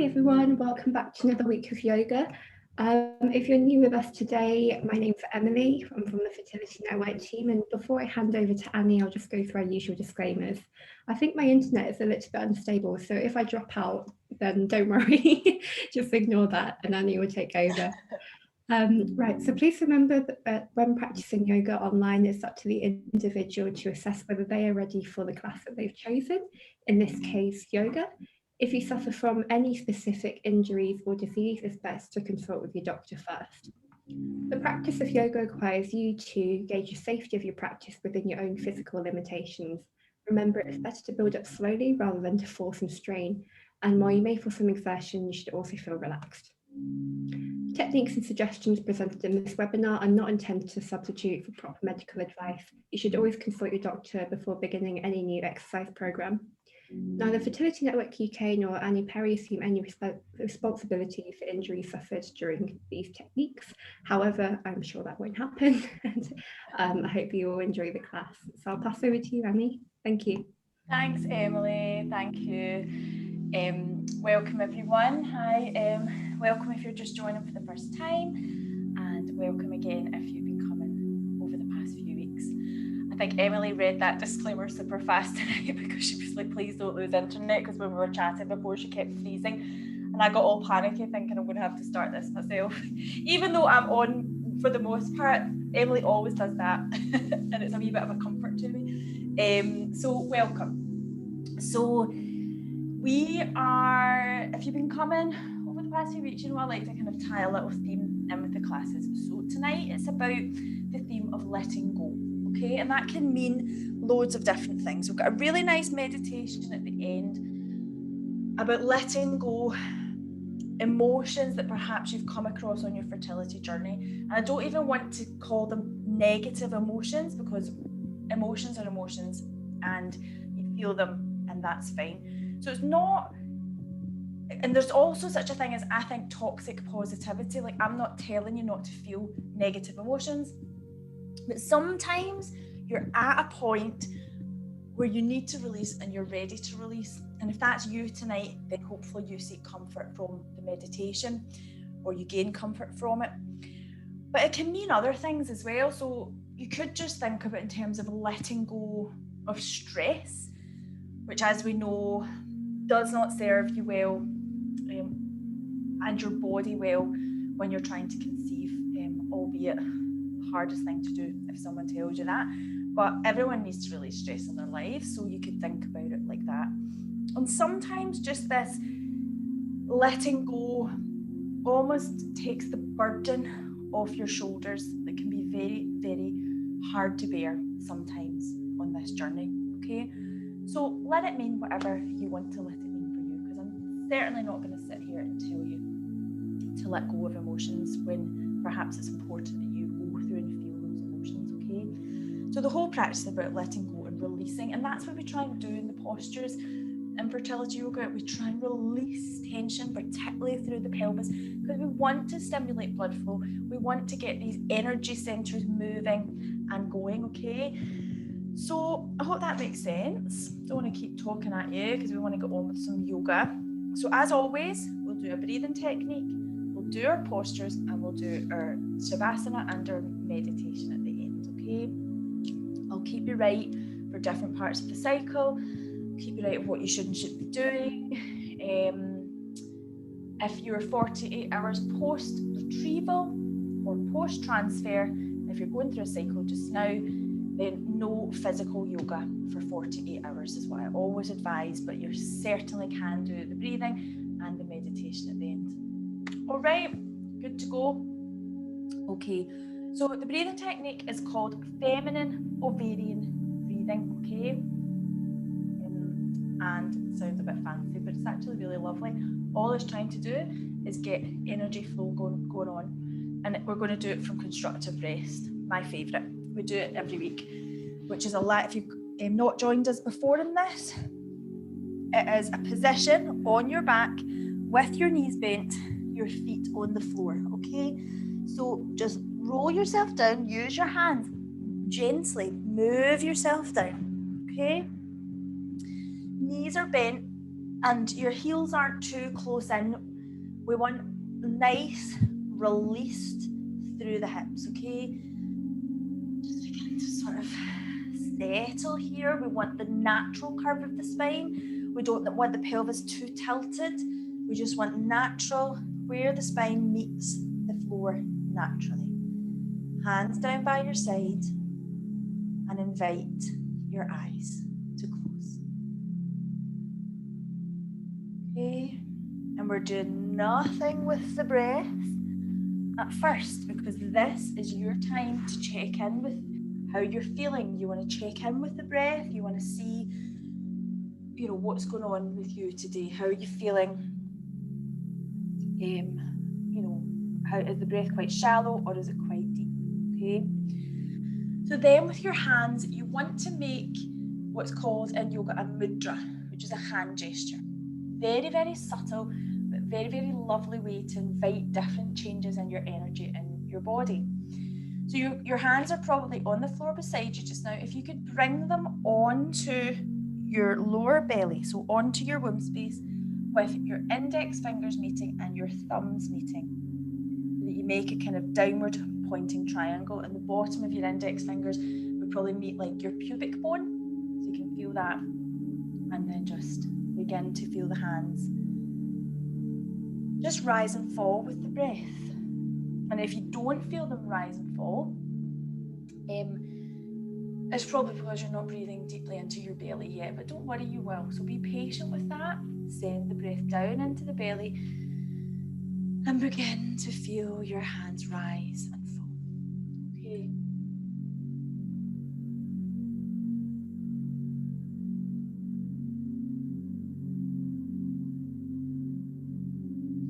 everyone, welcome back to another week of yoga. If you're new with us today, my name's Emily. I'm from the Fertility Network team, and before I hand over to Annie, I'll just go through our usual disclaimers. I think my internet is a little bit unstable, so if I drop out, then don't worry, just ignore that and Annie will take over. Right, so please remember that when practicing yoga online, it's up to the individual to assess whether they are ready for the class that they've chosen, in this case, yoga. If you suffer from any specific injuries or disease, it's best to consult with your doctor first. The practice of yoga requires you to gauge the safety of your practice within your own physical limitations. Remember, it's better to build up slowly rather than to force and strain. And while you may feel some exertion, you should also feel relaxed. Techniques and suggestions presented in this webinar are not intended to substitute for proper medical advice. You should always consult your doctor before beginning any new exercise program. Neither Fertility Network UK nor Annie Perry assume any responsibility for injuries suffered during these techniques. However, I'm sure that won't happen, and I hope you all enjoy the class. So I'll pass over to you, Annie. Thank you. Thanks, Emily. Thank you. Welcome, everyone. Hi, welcome if you're just joining for the first time, and welcome again if you've been coming over the past few weeks. I think Emily read that disclaimer super fast tonight because she was like, please don't lose internet, because when we were chatting before she kept freezing and I got all panicky thinking I'm going to have to start this myself. Even though I'm on for the most part, Emily always does that and it's a wee bit of a comfort to me. So welcome. So we are, if you've been coming over the past few weeks, you know I like to kind of tie a little theme in with the classes. So tonight it's about the theme of letting go. Okay, and that can mean loads of different things. We've got a really nice meditation at the end about letting go emotions that perhaps you've come across on your fertility journey. And I don't even want to call them negative emotions, because emotions are emotions and you feel them and that's fine. So it's not, and there's also such a thing as, I think, toxic positivity. Like, I'm not telling you not to feel negative emotions, but sometimes you're at a point where you need to release and you're ready to release. And if that's you tonight, then hopefully you seek comfort from the meditation or you gain comfort from it. But it can mean other things as well. So you could just think of it in terms of letting go of stress, which, as we know, does not serve you well and your body well when you're trying to conceive, albeit hardest thing to do if someone tells you that, but everyone needs to release stress in their lives, so you could think about it like that. And sometimes just this letting go almost takes the burden off your shoulders that can be very, very hard to bear sometimes on this journey. Okay, so let it mean whatever you want to let it mean for you, because I'm certainly not going to sit here and tell you to let go of emotions when perhaps it's important that you go through and feel those emotions. Okay, so the whole practice is about letting go and releasing, and that's what we try and do in the postures in fertility yoga. We try and release tension, particularly through the pelvis, because we want to stimulate blood flow. We want to get these energy centers moving and going. Okay, so I hope that makes sense. Don't want to keep talking at you because we want to get on with some yoga. So as always, we'll do a breathing technique, we'll do our postures, and we'll do our shavasana and our meditation at the end. Okay, I'll keep you right for different parts of the cycle, keep you right of what you should and shouldn't be doing. If you're 48 hours post retrieval or post transfer, if you're going through a cycle just now, then no physical yoga for 48 hours is what I always advise, but you certainly can do the breathing and the meditation at the end. All right, good to go. Okay, so the breathing technique is called feminine ovarian breathing. Okay, and it sounds a bit fancy, but it's actually really lovely. All it's trying to do is get energy flow going on, and we're going to do it from constructive rest, my favourite. We do it every week, which is a lot. If you've not joined us before in this, it is a position on your back with your knees bent, your feet on the floor. Okay, so just roll yourself down, use your hands, gently move yourself down. Okay, knees are bent, And your heels aren't too close in. We want nice, released through the hips, okay? Just beginning to sort of settle here. We want the natural curve of the spine. We don't want the pelvis too tilted. We just want natural, where the spine meets the floor naturally. Hands down by your side, and invite your eyes to close. Okay, and we're doing nothing with the breath at first, because this is your time to check in with how you're feeling. You want to check in with the breath. You want to see, you know, what's going on with you today. How are you feeling? You know, how is the breath quite shallow or is it quite deep? Okay. So then with your hands, you want to make what's called in yoga a mudra, which is a hand gesture. Very, very subtle, but very, very lovely way to invite different changes in your energy in your body. So your hands are probably on the floor beside you just now. If you could bring them onto your lower belly, so onto your womb space, with your index fingers meeting and your thumbs meeting, so that you make a kind of downward pointing triangle, and the bottom of your index fingers would probably meet like your pubic bone, so you can feel that, and then just begin to feel the hands just rise and fall with the breath. And if you don't feel them rise and fall, it's probably because you're not breathing deeply into your belly yet, but don't worry, you will. So be patient with that. Send the breath down into the belly and begin to feel your hands rise and fall. Okay.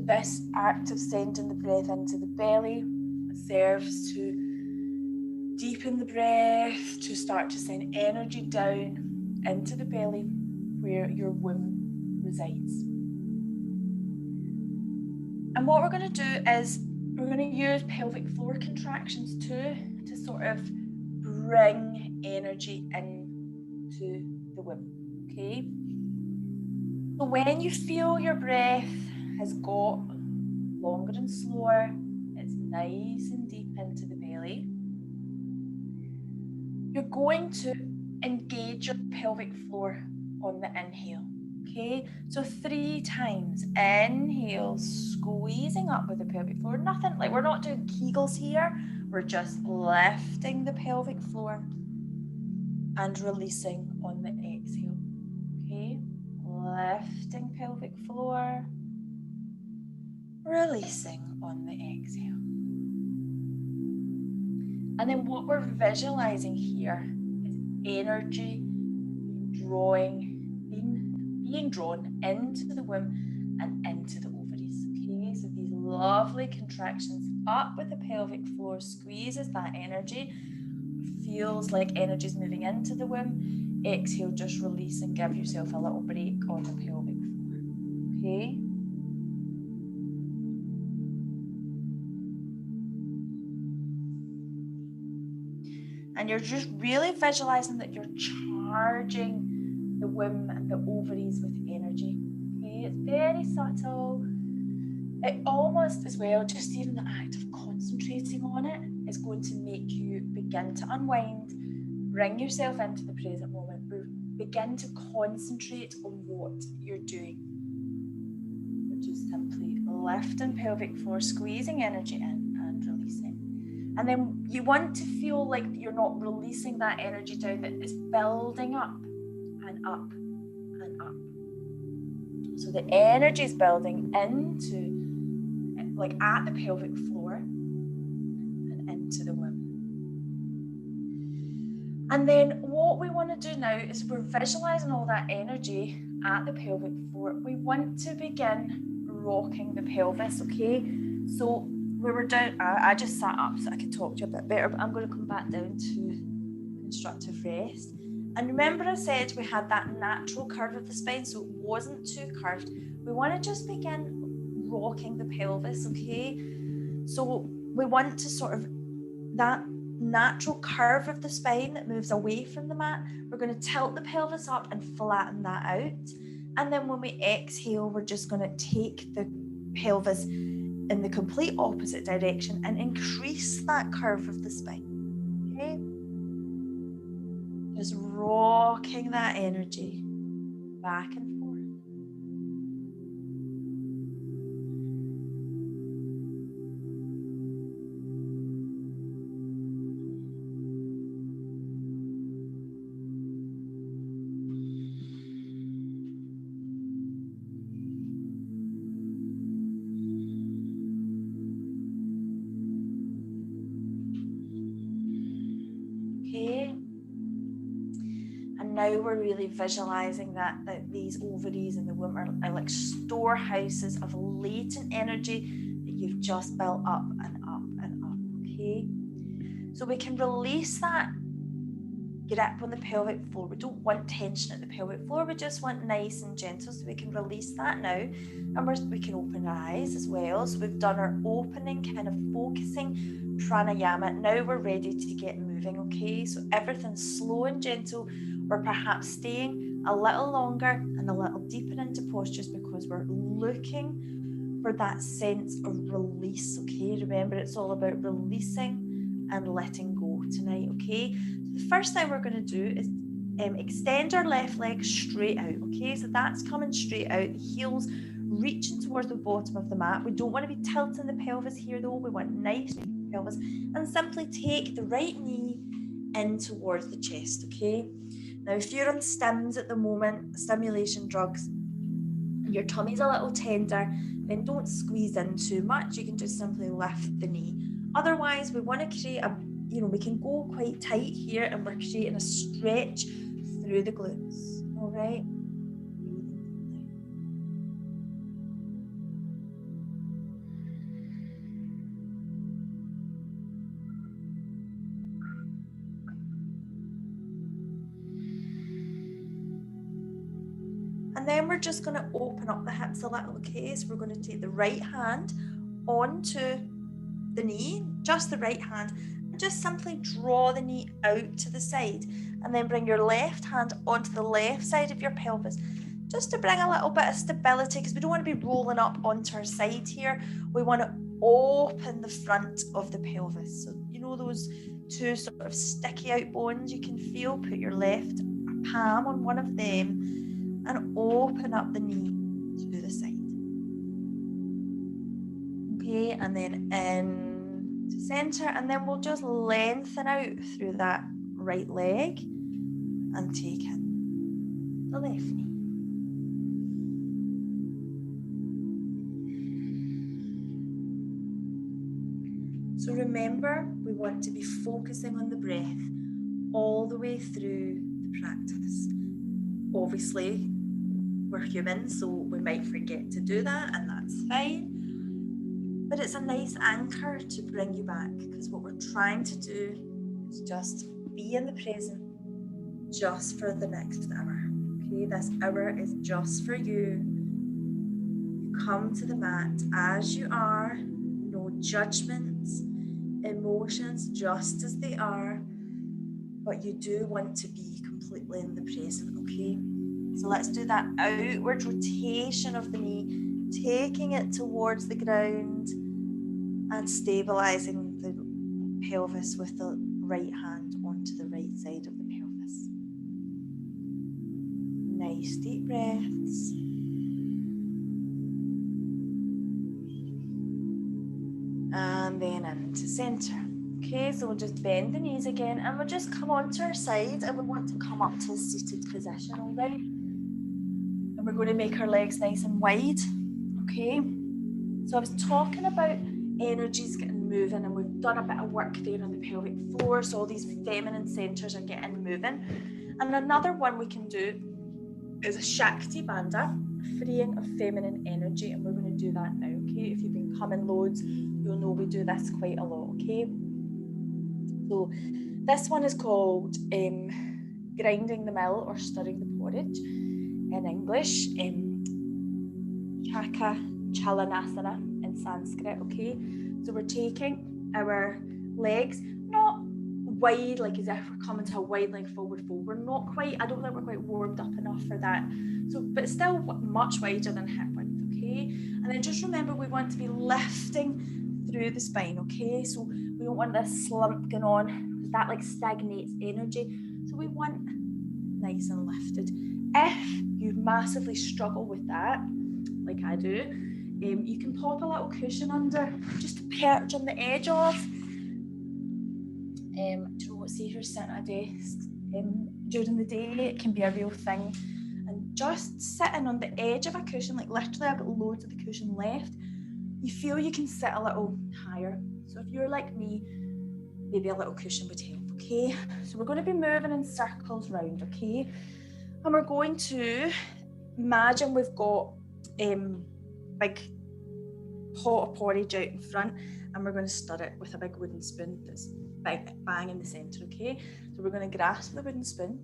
This act of sending the breath into the belly serves to deepen the breath, to start to send energy down into the belly where your womb resides. And what we're going to do is we're going to use pelvic floor contractions too, to sort of bring energy into the womb, okay? So when you feel your breath has got longer and slower, it's nice and deep into the belly, you're going to engage your pelvic floor on the inhale, okay? So 3 times, inhale, squeezing up with the pelvic floor. Nothing, like we're not doing Kegels here, we're just lifting the pelvic floor and releasing on the exhale, okay? Lifting pelvic floor, releasing on the exhale. And then what we're visualizing here is energy being drawn into the womb and into the ovaries. Okay, so these lovely contractions up with the pelvic floor squeezes that energy, feels like energy is moving into the womb. Exhale, just release and give yourself a little break on the pelvic floor. Okay. And you're just really visualizing that you're charging the womb and the ovaries with energy. Okay, it's very subtle. It almost as well, just even the act of concentrating on it is going to make you begin to unwind, bring yourself into the present moment, begin to concentrate on what you're doing. Which is simply lifting pelvic floor, squeezing energy in and releasing. And then you want to feel like you're not releasing that energy down, that it's building up and up and up. So the energy is building into, like at the pelvic floor and into the womb. And then what we want to do now is we're visualizing all that energy at the pelvic floor. We want to begin rocking the pelvis, okay? So we were down, I just sat up so I could talk to you a bit better, but I'm going to come back down to constructive rest. And remember I said we had that natural curve of the spine, so it wasn't too curved. We want to just begin rocking the pelvis, okay? So we want to sort of, that natural curve of the spine that moves away from the mat, we're going to tilt the pelvis up and flatten that out. And then when we exhale, we're just going to take the pelvis in the complete opposite direction and increase that curve of the spine. Okay? Just rocking that energy back and forth. Okay. And now we're really visualizing that these ovaries and the womb are like storehouses of latent energy that you've just built up and up and up. Okay. So we can release that grip on the pelvic floor. We don't want tension at the pelvic floor. We just want nice and gentle. So we can release that now. And we can open our eyes as well. So we've done our opening, kind of focusing pranayama. Now we're ready to get moving, okay? So everything's slow and gentle. We're perhaps staying a little longer and a little deeper into postures because we're looking for that sense of release, okay? Remember, it's all about releasing and letting go tonight, okay? The first thing we're going to do is extend our left leg straight out, okay? So that's coming straight out, the heels reaching towards the bottom of the mat. We don't want to be tilting the pelvis here though. We want nice pelvis, and simply take the right knee in towards the chest, okay? Now, if you're on stims at the moment, stimulation drugs, and your tummy's a little tender, then don't squeeze in too much. You can just simply lift the knee. Otherwise, we want to create we can go quite tight here and we're creating a stretch through the glutes, all right? And then we're just going to open up the hips a little, okay? So we're going to take the right hand onto the knee, just the right hand, and just simply draw the knee out to the side, and then bring your left hand onto the left side of your pelvis, just to bring a little bit of stability, because we don't want to be rolling up onto our side here. We want to open the front of the pelvis. So you know those two sort of sticky out bones you can feel? Put your left palm on one of them and open up the knee to the side. Okay, and then in to center, and then we'll just lengthen out through that right leg and take in the left knee. So remember, we want to be focusing on the breath all the way through the practice. Obviously, we're human, so we might forget to do that, and that's fine. But it's a nice anchor to bring you back, because what we're trying to do is just be in the present just for the next hour. Okay, this hour is just for you. You come to the mat as you are, no judgments, emotions just as they are, but you do want to be completely in the present, okay? So let's do that outward rotation of the knee, taking it towards the ground and stabilizing the pelvis with the right hand onto the right side of the pelvis. Nice deep breaths. And then into center. Okay, so we'll just bend the knees again, and we'll just come onto our side, and we want to come up to a seated position, all right? And we're going to make our legs nice and wide, okay? So I was talking about energies getting moving, and we've done a bit of work there on the pelvic floor, so all these feminine centers are getting moving. And another one we can do is a Shakti Bandha, freeing of feminine energy, and we're going to do that now, okay? If you've been coming loads, you'll know we do this quite a lot, okay? So this one is called grinding the mill or stirring the porridge in English, Chaka Chalanasana in Sanskrit, okay? So we're taking our legs, not wide, like as if we're coming to a wide leg forward fold. We're not quite, I don't think we're quite warmed up enough for that. So, but still much wider than hip width, okay? And then just remember, we want to be lifting through the spine, okay? So we don't want this slump going on, because that like stagnates energy. So we want nice and lifted. If you massively struggle with that, like I do, you can pop a little cushion under, just to perch on the edge of. Do you know what, see if you're sitting at a desk during the day, it can be a real thing. And just sitting on the edge of a cushion, like literally I've got loads of the cushion left, you feel you can sit a little higher. So if you're like me, maybe a little cushion would help, okay? So we're going to be moving in circles round, okay? And we're going to imagine we've got big pot of porridge out in front, and we're going to stir it with a big wooden spoon that's big, bang in the centre, okay? So we're going to grasp the wooden spoon,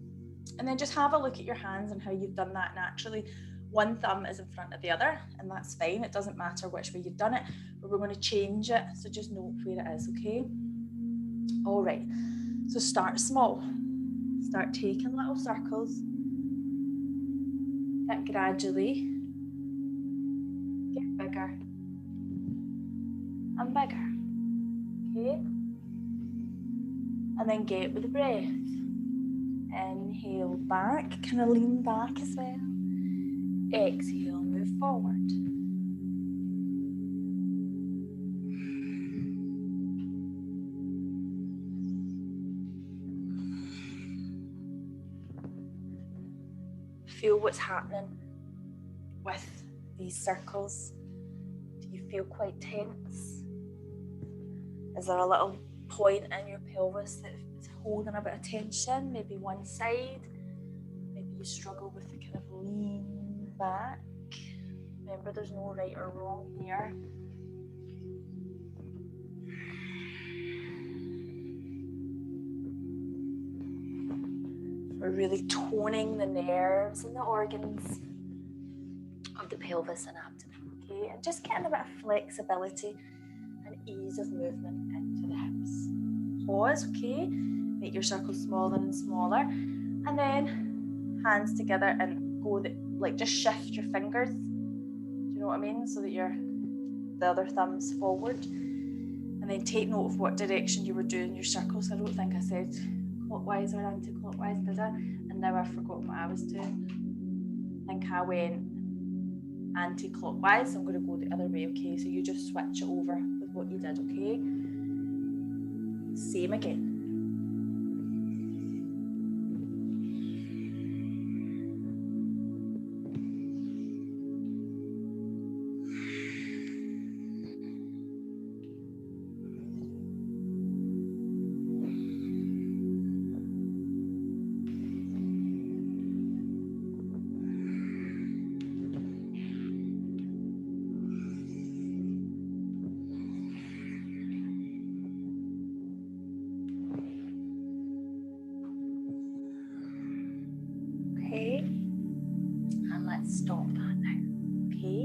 and then just have a look at your hands and how you've done that naturally. One thumb is in front of the other, and that's fine. It doesn't matter which way you've done it, but we're going to change it, so just note where it is, okay? All right, so start small. Start taking little circles, and gradually get bigger and bigger, okay? And then get with the breath. Inhale back, kind of lean back as well. Exhale, move forward. Feel what's happening with these circles. Do you feel quite tense? Is there a little point in your pelvis that is holding a bit of tension? Maybe one side. Maybe you struggle with the kind of lean back. Remember, there's no right or wrong here. We're really toning the nerves and the organs of the pelvis and abdomen, okay? And just getting a bit of flexibility and ease of movement into the hips. Pause, okay? Make your circles smaller and smaller. And then hands together and go, like just shift your fingers. Do you know what I mean? So that the other thumb's forward. And then take note of what direction you were doing your circles. I don't think I said clockwise or anti-clockwise, did I? And now I've forgotten what I was doing. I think I went anti-clockwise, so I'm going to go the other way, okay? So you just switch it over with what you did, okay? Same again. Stop that now, okay?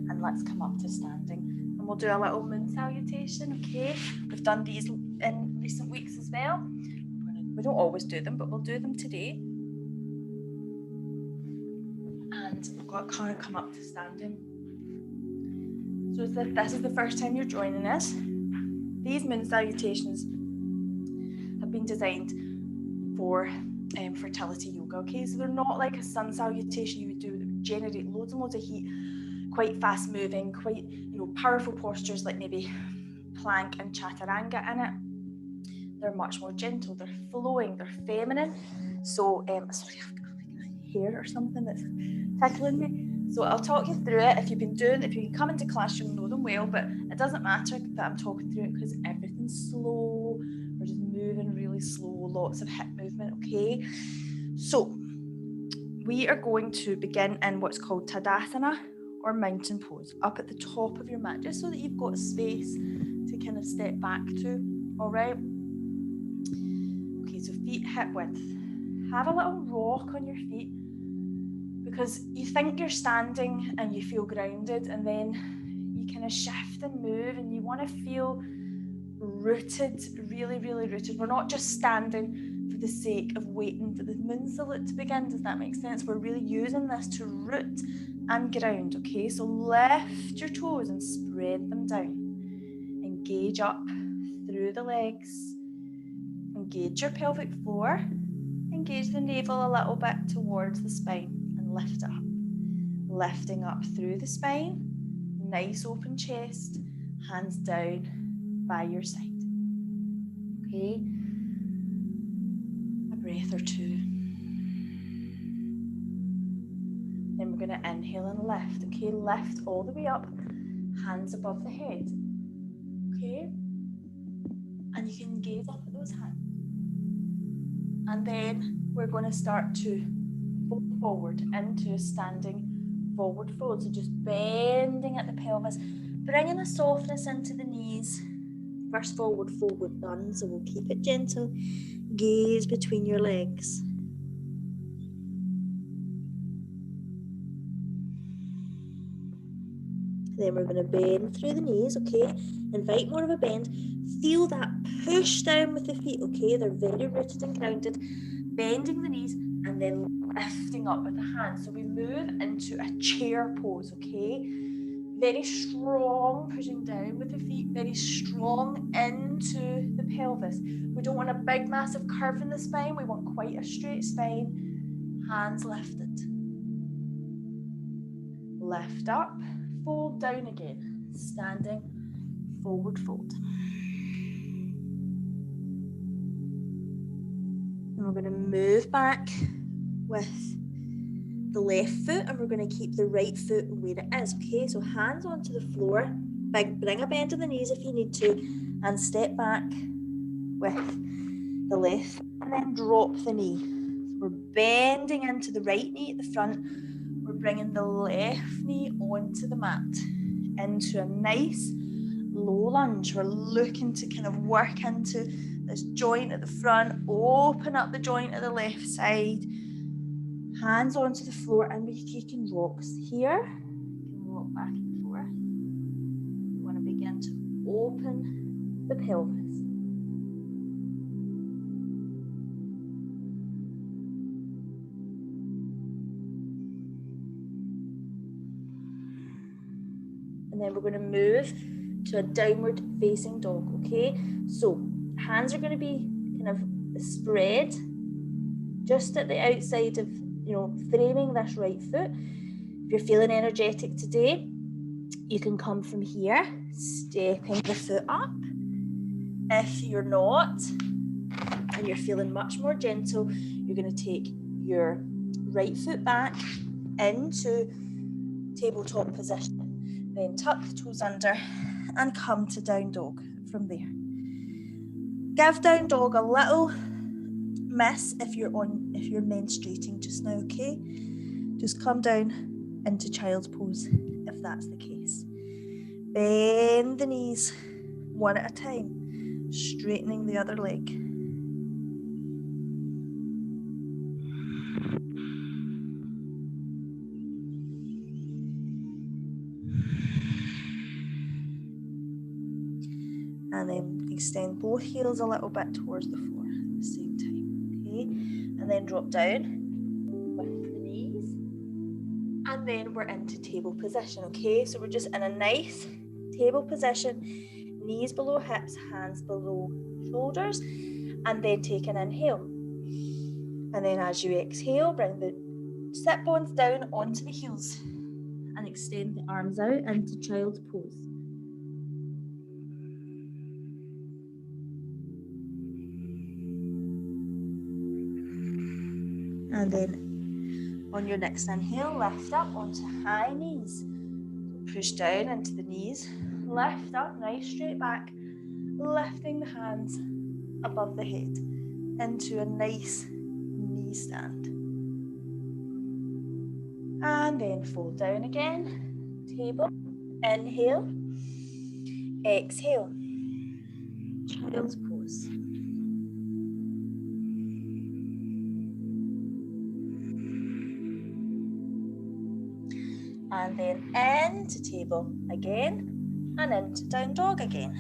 And let's come up to standing. And we'll do a little moon salutation, okay? We've done these in recent weeks as well. We don't always do them, but we'll do them today. And we've got kind of come up to standing. So if this is the first time you're joining us, these moon salutations have been designed for fertility yoga, okay? So they're not like a sun salutation you would do that would generate loads and loads of heat, quite fast moving, quite, powerful postures like maybe plank and chaturanga in it. They're much more gentle, they're flowing, they're feminine. So, sorry, I've got like a hair or something that's tickling me. So I'll talk you through it. If you come into class, you'll know them well, but it doesn't matter that I'm talking through it because everything's slow. We're just moving really slow, lots of hip movement, okay? So we are going to begin in what's called Tadasana or mountain pose, up at the top of your mat, just so that you've got space to kind of step back to, all right? Okay, so feet hip width. Have a little rock on your feet, because you think you're standing and you feel grounded, and then you kind of shift and move and you want to feel rooted, really, really rooted. We're not just standing for the sake of waiting for the moon salute to begin. Does that make sense? We're really using this to root and ground, okay? So lift your toes and spread them down. Engage up through the legs. Engage your pelvic floor. Engage the navel a little bit towards the spine and lift it up. Lifting up through the spine. Nice open chest. Hands down by your side. Okay? A breath or two. Then we're going to inhale and lift. Okay? Lift all the way up. Hands above the head. Okay? And you can gaze up at those hands. And then we're going to start to fold forward into a standing forward fold. So just bending at the pelvis, bringing a softness into the knees. First forward fold we've done, so we'll keep it gentle. Gaze between your legs. Then we're going to bend through the knees, okay? Invite more of a bend. Feel that push down with the feet, okay? They're very rooted and grounded. Bending the knees and then lifting up with the hands. So we move into a chair pose, okay? Very strong, pushing down with the feet. Very strong into the pelvis. We don't want a big, massive curve in the spine. We want quite a straight spine. Hands lifted. Lift up. Fold down again, standing forward fold. And we're going to move back with the left foot and we're going to keep the right foot where it is, okay? So hands onto the floor, bring a bend in the knees if you need to, and step back with the left and then drop the knee. So we're bending into the right knee at the front. We're bringing the left knee onto the mat into a nice low lunge. We're looking to kind of work into this joint at the front, open up the joint at the left side, hands onto the floor, and we're taking rocks here. You can rock back and forth. You want to begin to open the pelvis. And then we're going to move to a downward facing dog, okay? So hands are going to be kind of spread just at the outside of, framing this right foot. If you're feeling energetic today, you can come from here, stepping the foot up. If you're not, and you're feeling much more gentle, you're going to take your right foot back into tabletop position. Then tuck the toes under and come to down dog from there. Give down dog a little miss if you're menstruating just now, okay? Just come down into child's pose if that's the case. Bend the knees one at a time, straightening the other leg. And then extend both heels a little bit towards the floor at the same time, okay? And then drop down with the knees. And then we're into table position, okay? So we're just in a nice table position, knees below hips, hands below shoulders, and then take an inhale. And then as you exhale, bring the sit bones down onto the heels and extend the arms out into child's pose. And then on your next inhale, lift up onto high knees. Push down into the knees, lift up, nice straight back, lifting the hands above the head into a nice knee stand. And then fold down again, table, inhale, exhale, child's pose. And then into table again, and into down dog again.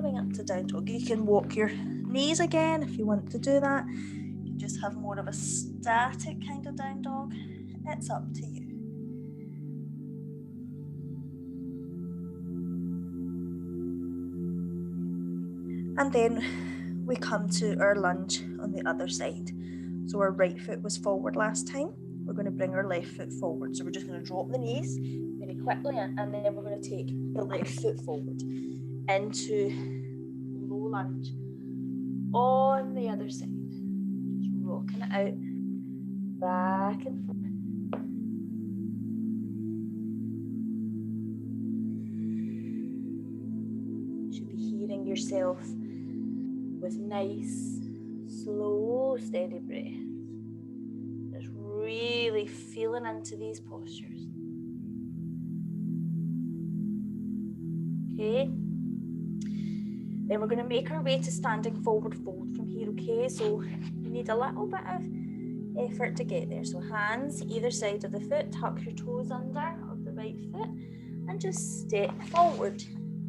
coming up to down dog. You can walk your knees again if you want to do that. You can just have more of a static kind of down dog. It's up to you. And then we come to our lunge on the other side. So our right foot was forward last time. We're going to bring our left foot forward. So we're just going to drop the knees very quickly, and then we're going to take the left foot forward into low lunge on the other side. Just rocking it out, back and forth. You should be hearing yourself with nice, slow, steady breaths. Just really feeling into these postures. Okay. Then we're going to make our way to standing forward fold from here, okay? So you need a little bit of effort to get there. So hands either side of the foot, tuck your toes under of the right foot, and just step forward,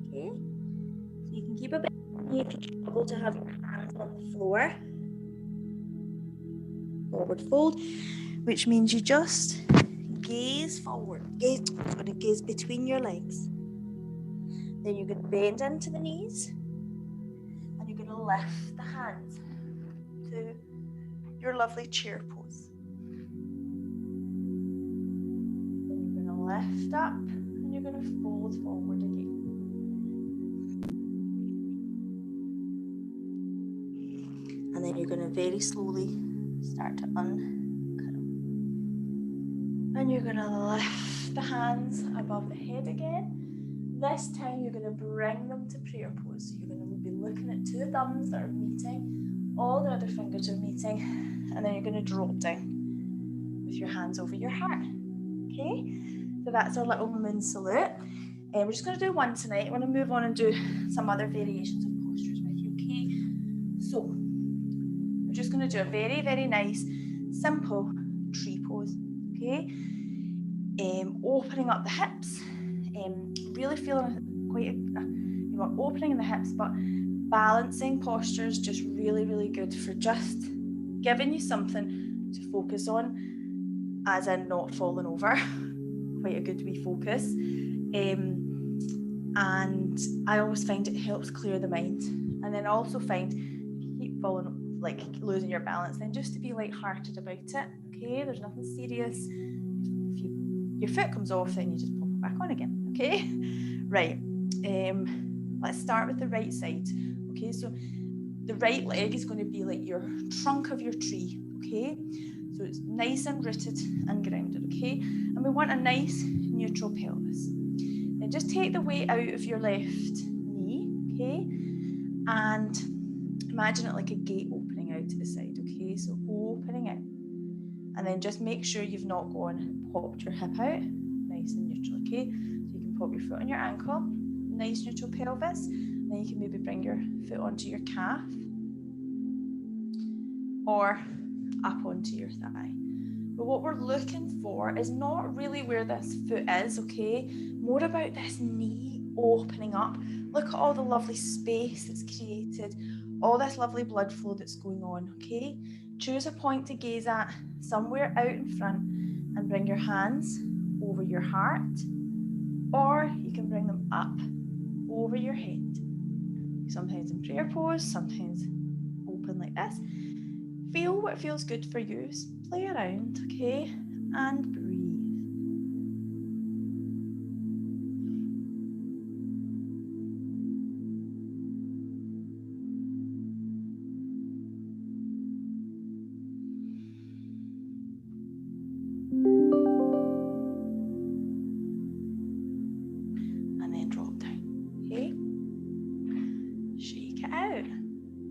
okay? So you can keep a bit, you can be able to have your hands on the floor. Forward fold, which means you just gaze forward, gaze between your legs. Then you're going to bend into the knees, and you're going to lift the hands to your lovely chair pose. Then you're going to lift up, and you're going to fold forward again. And then you're going to very slowly start to uncurl. And you're going to lift the hands above the head again. This time you're going to bring them to prayer pose. So you're going to be looking at two thumbs that are meeting, all the other fingers are meeting, and then you're going to drop down with your hands over your heart. Okay, so that's our little moon salute. And we're just going to do one tonight. We're going to move on and do some other variations of postures with you. Okay, so we're just going to do a very, very nice, simple tree pose. Okay, opening up the hips. Really feeling quite opening in the hips, but balancing postures, just really, really good for just giving you something to focus on, as in not falling over. Quite a good wee focus. And I always find it helps clear the mind. And then I also find if you keep falling, like losing your balance, then just to be light-hearted about it. Okay, there's nothing serious. If your foot comes off, then you just pop it back on again. Okay, right. Let's start with the right side. Okay, so the right leg is going to be like your trunk of your tree. Okay, so it's nice and rooted and grounded. Okay, and we want a nice neutral pelvis. Then just take the weight out of your left knee. Okay, and imagine it like a gate opening out to the side. Okay, so opening out, and then just make sure you've not gone and popped your hip out. Nice and neutral. Okay. Pop your foot on your ankle, nice neutral pelvis, and then you can maybe bring your foot onto your calf or up onto your thigh. But what we're looking for is not really where this foot is, okay? More about this knee opening up. Look at all the lovely space that's created, all this lovely blood flow that's going on, okay? Choose a point to gaze at somewhere out in front and bring your hands over your heart, or you can bring them up over your head. Sometimes in prayer pose, sometimes open like this. Feel what feels good for you. Play around, okay? And breathe.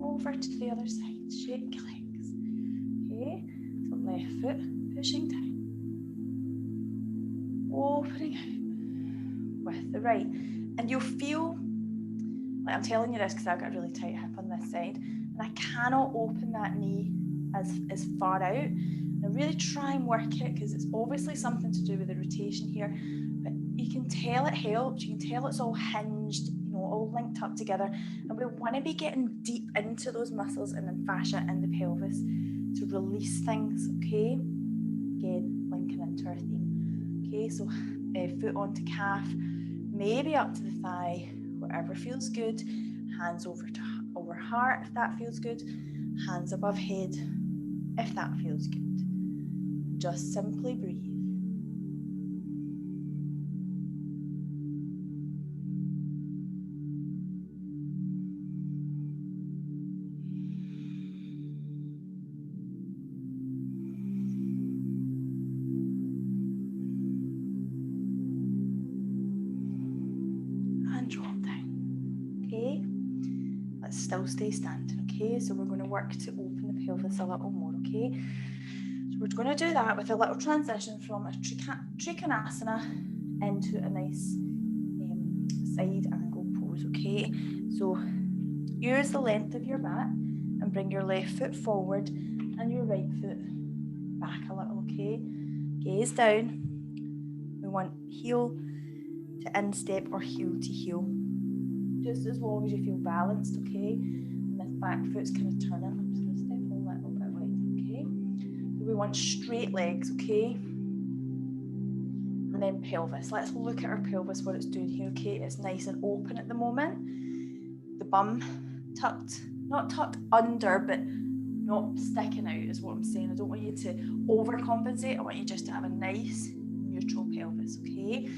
Over to the other side, shake your legs. Okay, so left foot pushing down, opening out with the right, and you'll feel like I'm telling you this because I've got a really tight hip on this side, and I cannot open that knee as far out. And I really try and work it because it's obviously something to do with the rotation here, but you can tell it helps. You can tell it's all hinged, all linked up together, and we want to be getting deep into those muscles and then fascia in the pelvis to release things, okay? Again, linking into our theme. Okay, so foot onto calf, maybe up to the thigh, whatever feels good. Hands over heart if that feels good. Hands above head if that feels good. Just simply breathe. And drop down. Okay, let's still stay standing. Okay, so we're going to work to open the pelvis a little more. Okay, so we're going to do that with a little transition from a trikonasana into a nice side angle pose. Okay, so use the length of your mat and bring your left foot forward and your right foot back a little. Okay, gaze down. We want heel to instep or heel to heel, just as long as you feel balanced. Okay, and this back foot's kind of turning. I'm just going to step a little bit wide. Okay, so we want straight legs. Okay, and then pelvis. Let's look at our pelvis, what it's doing here. Okay, it's nice and open at the moment. The bum tucked, not tucked under, but not sticking out is what I'm saying. I don't want you to overcompensate. I want you just to have a nice neutral pelvis. Okay,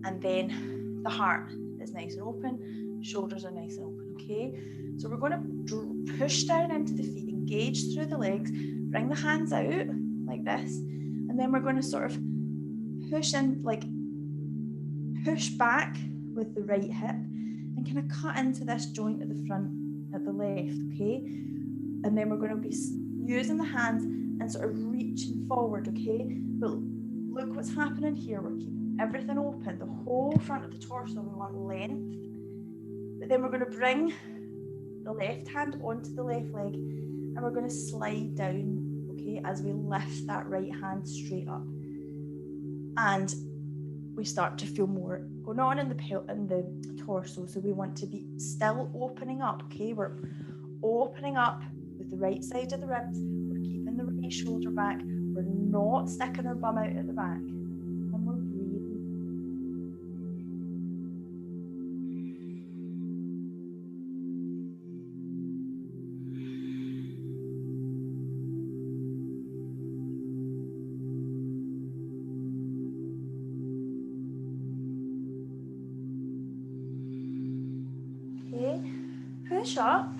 and then the heart is nice and open, shoulders are nice and open. Okay, so we're going to push down into the feet, engage through the legs, bring the hands out like this, and then we're going to sort of push in, like push back with the right hip and kind of cut into this joint at the front at the left. Okay, and then we're going to be using the hands and sort of reaching forward. Okay, but look what's happening here. We're keeping everything open, the whole front of the torso. We want length, but then we're going to bring the left hand onto the left leg and we're going to slide down, okay, as we lift that right hand straight up, and we start to feel more going on in the torso. So we want to be still opening up. Okay, we're opening up with the right side of the ribs, we're keeping the right shoulder back, we're not sticking our bum out at the back, and we're breathing. Okay, push up.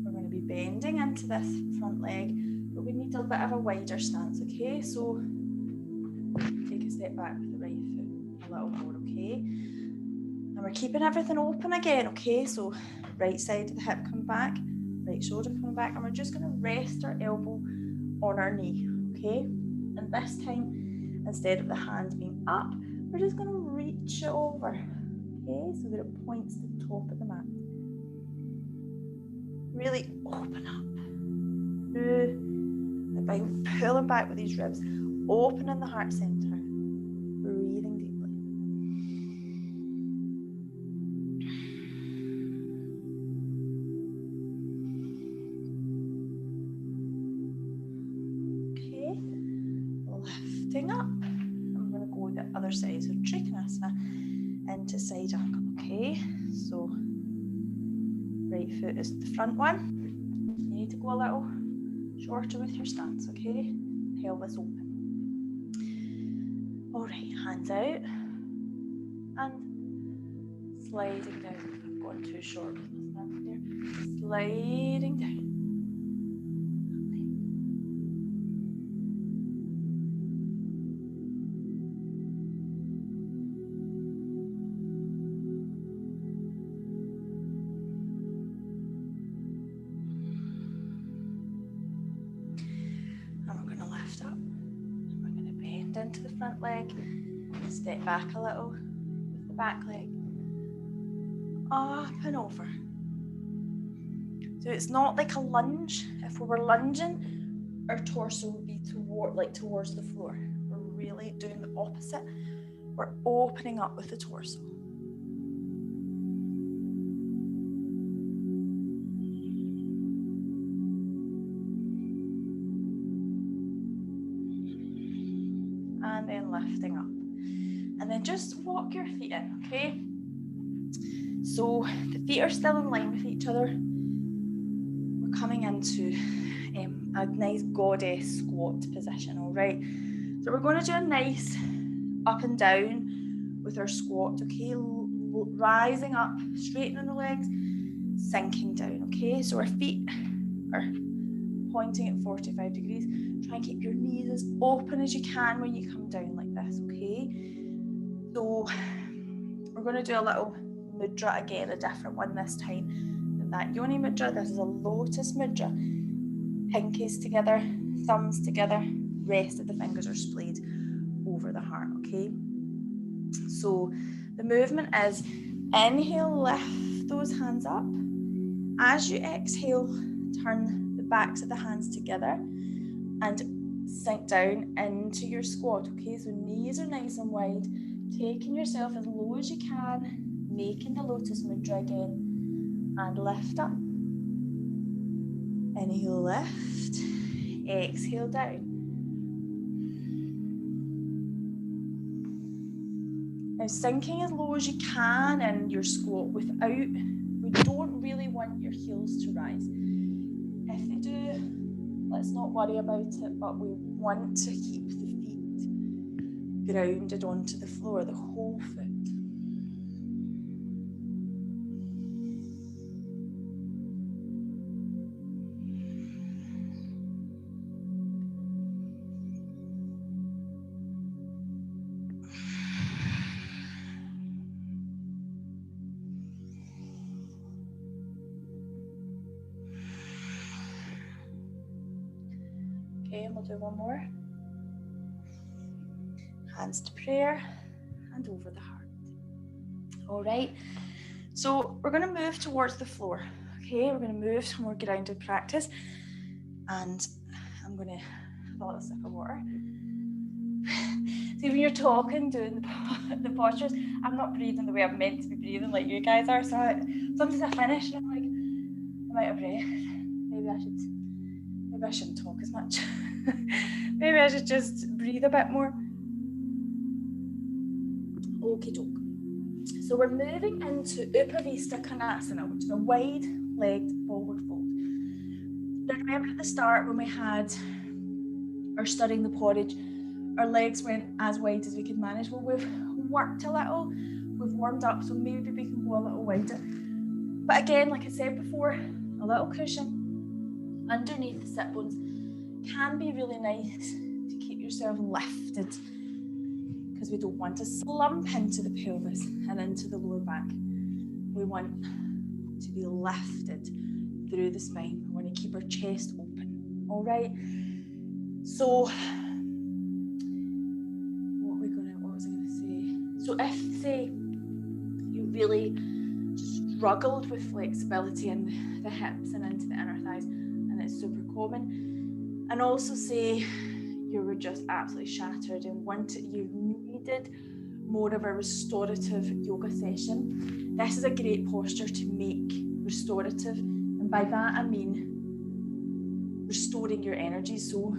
We're going to be bending into this front leg, but we need a bit of a wider stance. Okay, so take a step back with the right foot a little more. Okay, and we're keeping everything open again. Okay, so right side of the hip come back, right shoulder coming back, and we're just going to rest our elbow on our knee. Okay, and this time, instead of the hand being up, we're just going to reach it over. Okay, so that it points to the top of the mat. Really open up by pulling back with these ribs, opening the heart center, breathing deeply. Okay, lifting up. I'm going to go the other side, so trikonasana into side angle. Okay, so right foot is the front one. You need to go a little shorter with your stance. Okay, pelvis open. All right, hands out and sliding down. I'm going too short with my stance there. Sliding down. Into the front leg, step back a little with the back leg, up and over. So it's not like a lunge. If we were lunging, our torso would be towards the floor. We're really doing the opposite. We're opening up with the torso. and then lifting up. And then just walk your feet in, okay? So the feet are still in line with each other. We're coming into a nice goddess squat position, all right? So we're going to do a nice up and down with our squat, okay? Rising up, straightening the legs, sinking down, okay? So our feet are pointing at 45 degrees. Try and keep your knees as open as you can when you come down like this, okay? So we're going to do a little mudra again, a different one this time than that yoni mudra. This is a lotus mudra. Pinkies together, thumbs together, rest of the fingers are splayed over the heart, okay? So the movement is inhale, lift those hands up. As you exhale, turn the backs of the hands together and sink down into your squat, okay? So knees are nice and wide, taking yourself as low as you can, making the lotus mudra again, and lift up. Inhale, lift, exhale down. Now sinking as low as you can in your squat we don't really want your heels to rise. If they do, let's not worry about it, but we want to keep the feet grounded onto the floor, the whole foot. Okay, and we'll do one more. Hands to prayer and over the heart. All right, so we're going to move towards the floor. Okay, we're going to move to more grounded practice, and I'm going to have a little sip of water. See, when you're talking, doing the postures, I'm not breathing the way I'm meant to be breathing like you guys are, so sometimes I finish and I'm like, I'm out of breath. Maybe I shouldn't talk as much. Maybe I should just breathe a bit more. Okie doke. So we're moving into Upavista Konasana, which is a wide-legged forward fold. Now remember at the start when we had our studying the porridge, our legs went as wide as we could manage. Well, we've worked a little, we've warmed up, so maybe we can go a little wider. But again, like I said before, a little cushion underneath the sit bones can be really nice to keep yourself lifted, because we don't want to slump into the pelvis and into the lower back. We want to be lifted through the spine. We want to keep our chest open. All right. So what was I going to say? So if, say, you really struggled with flexibility in the hips and into the inner thighs, and it's super common, and also say you were just absolutely shattered and you needed more of a restorative yoga session, this is a great posture to make restorative, and by that I mean restoring your energy. So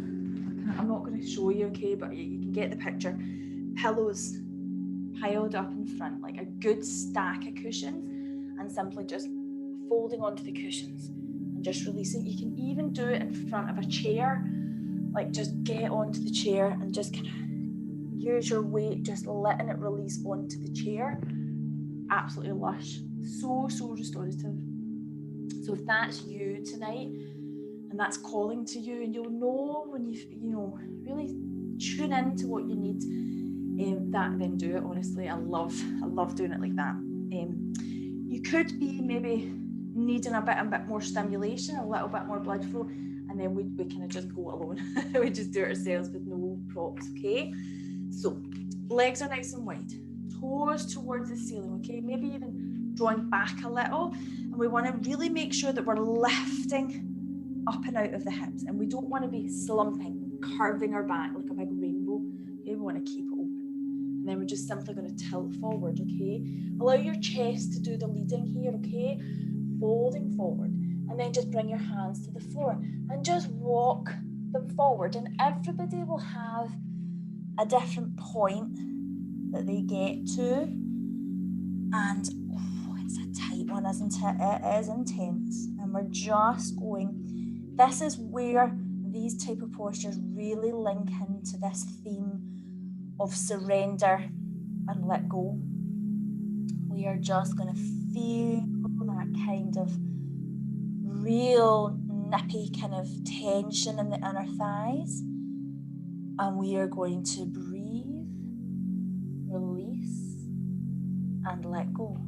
I'm not going to show you, okay, but you can get the picture. Pillows piled up in front, like a good stack of cushions, and simply just folding onto the cushions and just releasing. You can even do it in front of a chair, like just get onto the chair and just kind of use your weight, just letting it release onto the chair. Absolutely lush, so restorative. So if that's you tonight and that's calling to you, and you'll know when you really tune into what you need, that then do it. Honestly, I love doing it like that. You could be maybe needing a bit more stimulation, a little bit more blood flow, and then we kind of just go alone. We just do it ourselves with no props, okay? So legs are nice and wide, toes towards the ceiling, okay? Maybe even drawing back a little, and we want to really make sure that we're lifting up and out of the hips, and we don't want to be slumping, curving our back like a big rainbow. Okay, we want to keep it open. And then we're just simply going to tilt forward, okay? Allow your chest to do the leading here, okay? Folding forward, and then just bring your hands to the floor and just walk them forward. And everybody will have a different point that they get to. And it's a tight one, isn't it? It is intense. And we're just going, this is where these type of postures really link into this theme of surrender and let go. We are just going to feel that kind of real nippy kind of tension in the inner thighs. And we are going to breathe, release, and let go.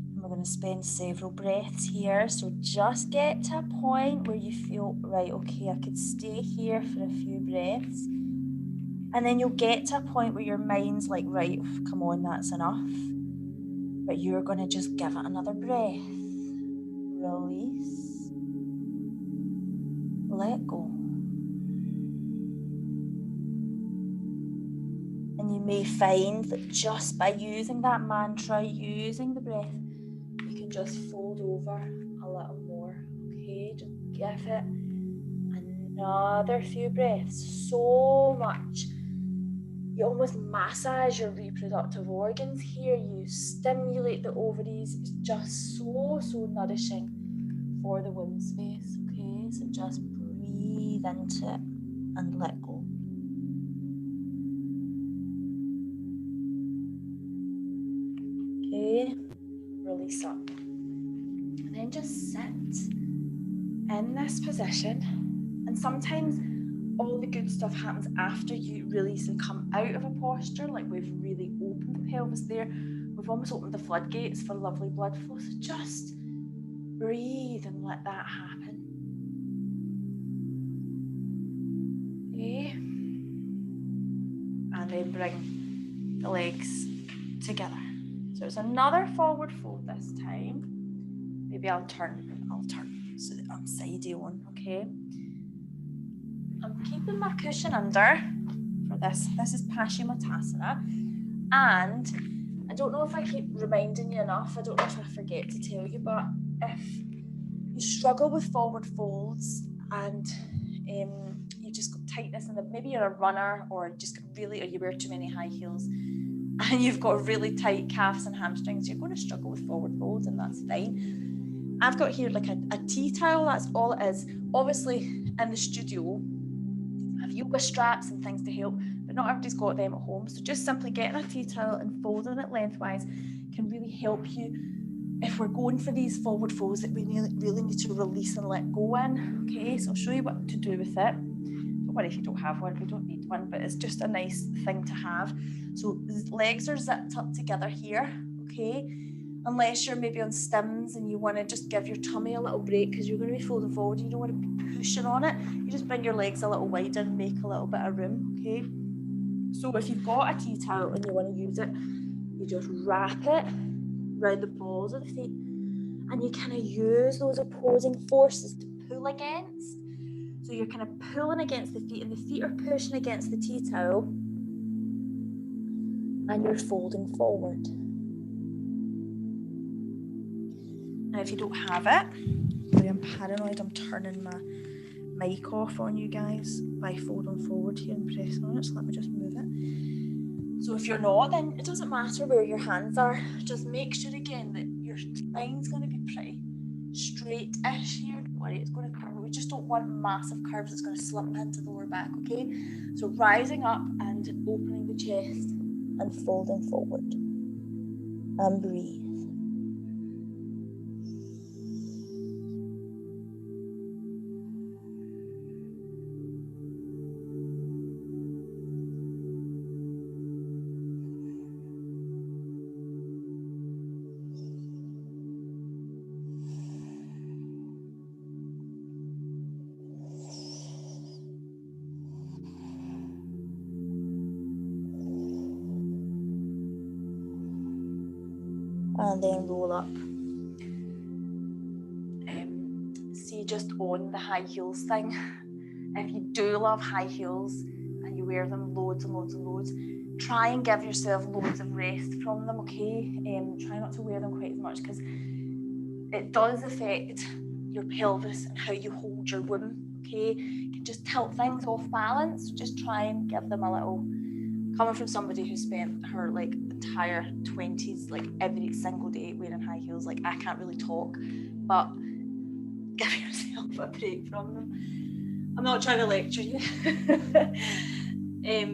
And we're going to spend several breaths here. So just get to a point where you feel, right, okay, I could stay here for a few breaths. And then you'll get to a point where your mind's like, right, come on, that's enough. But you're going to just give it another breath. Release. Let go. And you may find that just by using that mantra, using the breath, you can just fold over a little more. Okay, just give it another few breaths. So much. You almost massage your reproductive organs here. You stimulate the ovaries. It's just so nourishing for the womb space. Okay, so just breathe into it and let go. Okay, release up. And then just sit in this position. And sometimes all the good stuff happens after you release and come out of a posture, like we've really opened the pelvis there. We've almost opened the floodgates for lovely blood flow. So just breathe and let that happen. Okay. And then bring the legs together. So it's another forward fold this time. Maybe I'll turn so that I'm side on, okay? I'm keeping my cushion under for this. This is Paschimottanasana. And I don't know if I keep reminding you enough. I don't know if I forget to tell you, but if you struggle with forward folds and you've just got tightness in the, maybe you're a runner or you wear too many high heels and you've got really tight calves and hamstrings, you're going to struggle with forward folds, and that's fine. I've got here like a tea towel, that's all it is. Obviously in the studio I have yoga straps and things to help, but not everybody's got them at home. So just simply getting a tea towel and folding it lengthwise can really help you if we're going for these forward folds that we really need to release and let go in. Okay, so I'll show you what to do with it. Don't worry if you don't have one, we don't need one, but it's just a nice thing to have. So legs are zipped up together here, okay? Unless you're maybe on stims and you want to just give your tummy a little break because you're going to be folding forward, you don't want to be pushing on it. You just bring your legs a little wider and make a little bit of room, okay? So if you've got a tea towel and you want to use it, you just wrap it around the balls of the feet and you kind of use those opposing forces to pull against. So you're kind of pulling against the feet and the feet are pushing against the tea towel and you're folding forward. Now if you don't have it, sorry, I'm paranoid, I'm turning my mic off on you guys by folding forward here and pressing on it, so let me just move it. So if you're not, then it doesn't matter where your hands are, just make sure again that your spine's going to be pretty straight-ish here. Don't worry, it's going to curve. We just don't want massive curves that's going to slip into the lower back, okay? So rising up and opening the chest and folding forward. And breathe. And then roll up. See, just on the high heels thing, if you do love high heels and you wear them loads and loads and loads, try and give yourself loads of rest from them, okay? Try not to wear them quite as much because it does affect your pelvis and how you hold your womb, okay? You can just tilt things off balance. Just try and give them a little, coming from somebody who spent her like entire 20s, like every single day wearing high heels, like I can't really talk, but give yourself a break from them. I'm not trying to lecture you,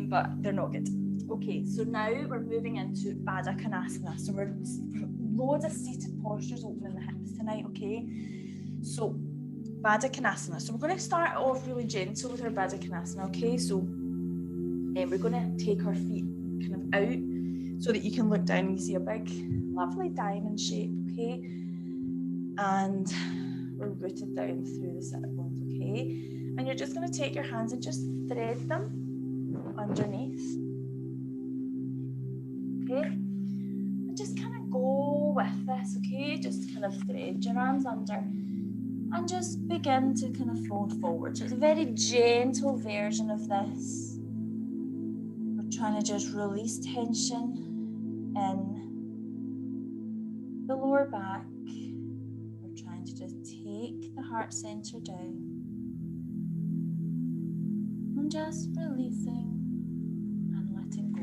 but they're not good. Okay, so now we're moving into Baddha Konasana. So we're loads of seated postures opening the hips tonight, okay? So Baddha Konasana. So we're going to start off really gentle with our Baddha Konasana, okay? So we're going to take our feet kind of out so that you can look down and you see a big, lovely diamond shape, okay? And we're rooted down through the sit bones, okay? And you're just going to take your hands and just thread them underneath, okay? And just kind of go with this, okay? Just kind of thread your arms under and just begin to kind of fold forward. So it's a very gentle version of this. We're trying to just release tension in the lower back. We're trying to just take the heart center down and just releasing and letting go.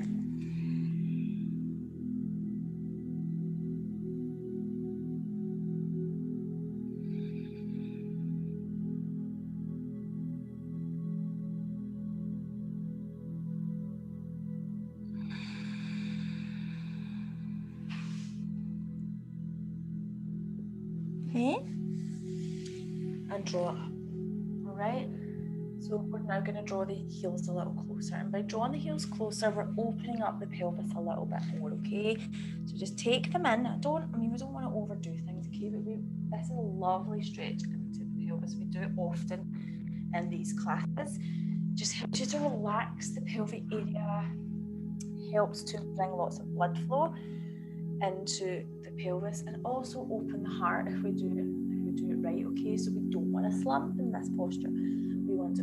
Okay, and draw up. All right, so we're now going to draw the heels a little closer, and by drawing the heels closer, we're opening up the pelvis a little bit more, okay? So just take them in. We don't want to overdo things, okay? But this is a lovely stretch into the pelvis. We do it often in these classes. Just helps you to relax the pelvic area, helps to bring lots of blood flow into the pelvis, and also open the heart if we do it right, okay? So we don't want to slump in this posture. We want to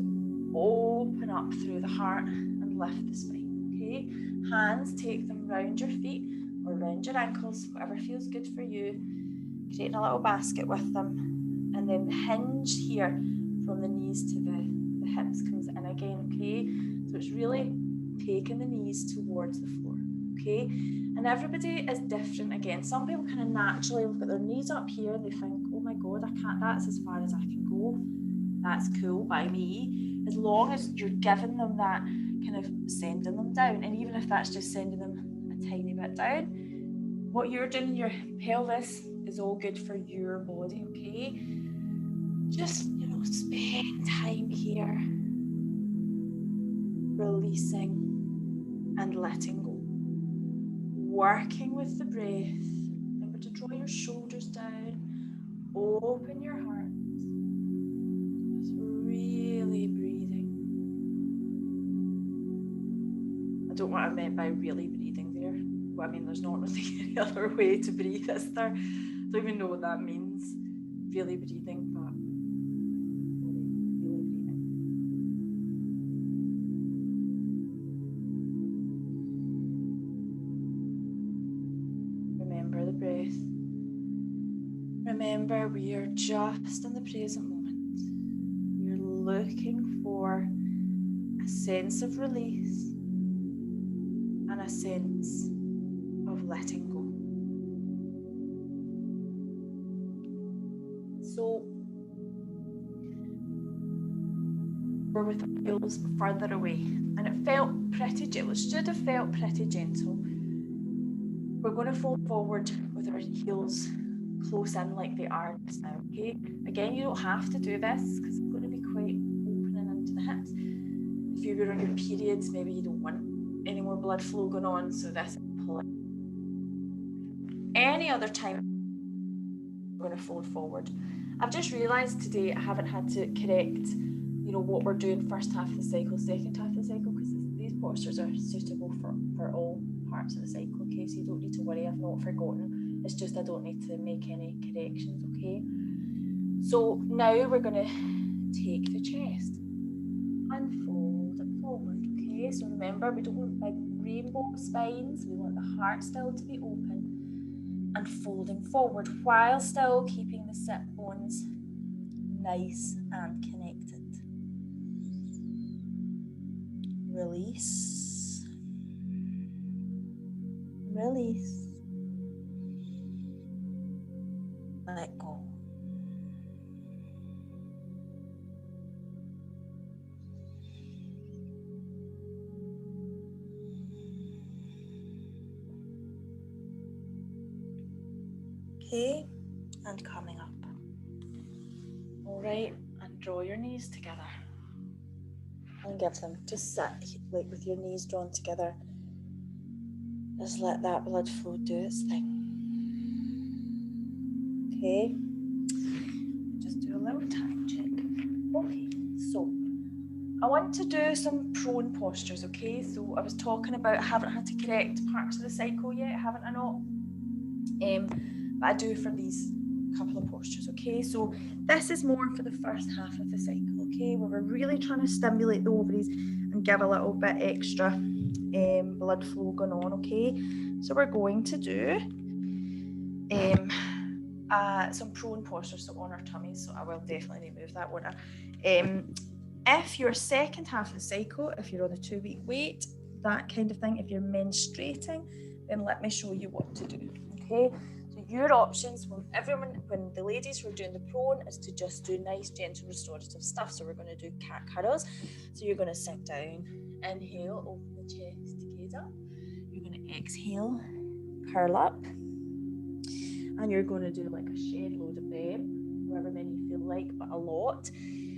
open up through the heart and lift the spine, okay? Hands, take them round your feet or round your ankles, whatever feels good for you, creating a little basket with them, and then the hinge here from the knees to the hips comes in again, okay? So it's really taking the knees towards the floor, okay? And everybody is different again. Some people kind of naturally look at their knees up here and they think, oh my God, I can't, that's as far as I can go. That's cool by me. As long as you're giving them that kind of sending them down, and even if that's just sending them a tiny bit down, what you're doing in your pelvis is all good for your body, okay? Just, spend time here, releasing and letting go. Working with the breath. Remember to draw your shoulders down, open your heart, just really breathing. I don't know what I meant by really breathing there. Well, I mean, there's not really any other way to breathe, is there? I don't even know what that means, really breathing, but really breathing. Remember the breath. Remember, we are just in the present moment. We're looking for a sense of release and a sense of letting go. So we're with our heels further away, and it felt pretty gentle. It should have felt pretty gentle. We're going to fold forward with our heels close in like they are just now, okay? Again, you don't have to do this because it's going to be quite opening into the hips. If you were on your periods, maybe you don't want any more blood flow going on, so this is pulling. Any other time, we're going to fold forward. I've just realised today I haven't had to correct, what we're doing first half of the cycle, second half of the cycle, because these postures are suitable for all parts of the cycle, okay? So you don't need to worry, I've not forgotten. It's just I don't need to make any corrections, okay? So now we're going to take the chest and fold it forward, okay? So remember, we don't want big rainbow spines. We want the heart still to be open and folding forward while still keeping the sit bones nice and connected. Release. Release. Let go. Okay, and coming up. All right, and draw your knees together. And give them, just sit like with your knees drawn together. Just let that blood flow do its thing. Okay, just do a little time check. Okay, so I want to do some prone postures, okay? So I was talking about I haven't had to correct parts of the cycle yet, haven't I not? But I do for these couple of postures, okay? So this is more for the first half of the cycle, okay? Where we're really trying to stimulate the ovaries and give a little bit extra blood flow going on, okay? So we're going to do some prone postures, so on our tummies. So I will definitely remove that, won't I? If your second half of the cycle, if you're on a 2-week wait, that kind of thing, if you're menstruating, then let me show you what to do, okay? So your options when the ladies who are doing the prone is to just do nice, gentle, restorative stuff. So we're going to do cat curls. So you're going to sit down, inhale, open the chest, gaze up. You're going to exhale, curl up. And you're going to do like a shed load of them, however many you feel like, but a lot.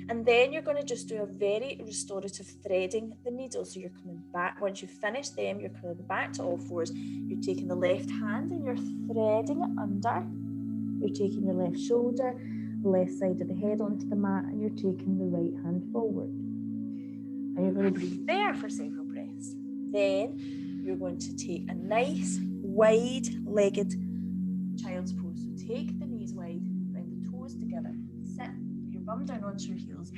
And then you're going to just do a very restorative threading the needle. So you're coming back. Once you've finished them, you're coming back to all fours. You're taking the left hand and you're threading it under. You're taking your left shoulder, left side of the head onto the mat, and you're taking the right hand forward. And you're going to breathe there for several breaths. Then you're going to take a nice, wide-legged child's pose. So take the knees wide, bring the toes together, sit, put your bum down onto your heels,